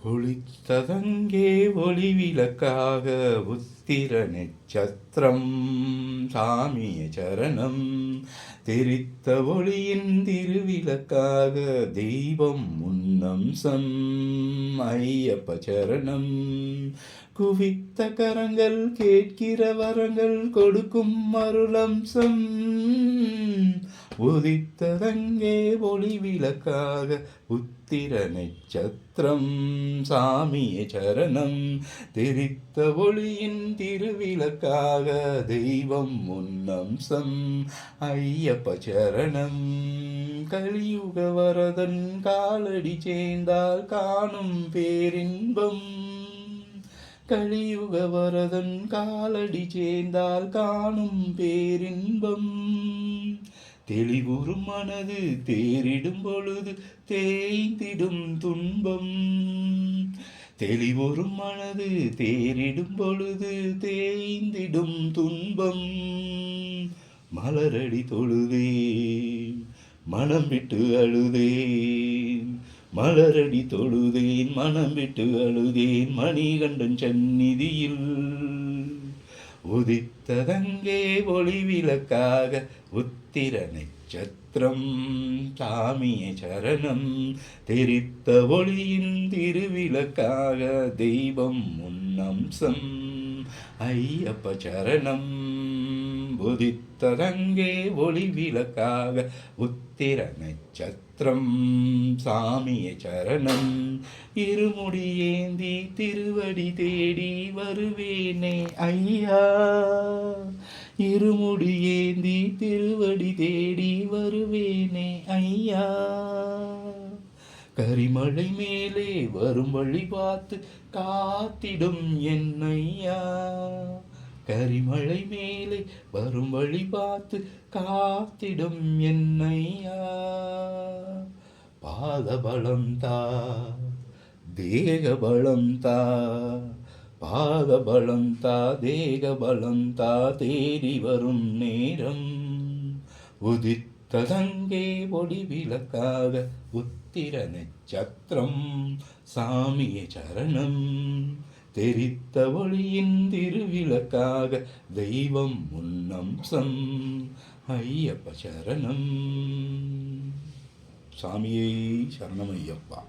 ஒளித்ததங்கே ஒளி விளக்காக உத்திர நட்சத்திரம் சாமிய சரணம் தெரித்த ஒளியின் திருவிளக்காக தெய்வம் முன்னம்சம் ஐயப்ப சரணம் குவித்த கரங்கள் கேட்கிற வரங்கள் கொடுக்கும் அருளம்சம் உதித்ததங்கே ஒளி விளக்காக உத்திர நட்சத்திரம் சாமிய சரணம் தெரித்த ஒளியின் திருவிளக்காக தெய்வம் முன்னம்சம் ஐயப்ப சரணம் கலியுக வரதன் காலடி சேர்ந்தால் காணும் பேரின்பம் கலியுக வரதன் காலடி சேர்ந்தால் காணும் பேரின்பம் தெளிவுறும் மனது தேரிடும் பொழுது தேய்ந்திடும் துன்பம் தெளிவுறும் மனது தேரிடும் பொழுது தேய்ந்திடும் துன்பம் மலரடி தொழுதேன் மனம் விட்டு அழுதேன் மலரடி தொழுதேன் மனம் விட்டு அழுதேன் மணிகண்டன் சந்நிதியில் உதித்ததங்கே ஒளி விளக்காக உத்திர நட்சத்திரம் சாமிய சரணம் தெரித்த ஒளியின் திருவிளக்காக தெய்வம் முன்னம்சம் ஐயப்ப சரணம் உதித்ததங்கே ஒளி விளக்காக உத்திர நட்சத்திரம் சாமிய சரணம் இருமுடி ஏந்தி திருவடி தேடி வருவேனே ஐயா இருமுடி ஏந்தி திருவடி தேடி வருவேனே ஐயா கரிமலை மேலே வரும் வழி பார்த்து காத்திடும் என் ஐயா கரிமலை மேலே வரும் வழி பார்த்து காத்திடும் என் ஐயா பாதபலம் தா தேகபலம் தா பாதபலம் தா தேகபலம் தா தேடி வரும் நேரம் உதித்ததங்கே ஒளி விளக்காக உத்திர நட்சத்திரம் சாமிய சரணம் தெரித்த ஒளியின் திருவிளக்காக தெய்வம் முன்னம்சம் ஐயப்ப சரணம் சாமியை சரணம் ஐயப்பா.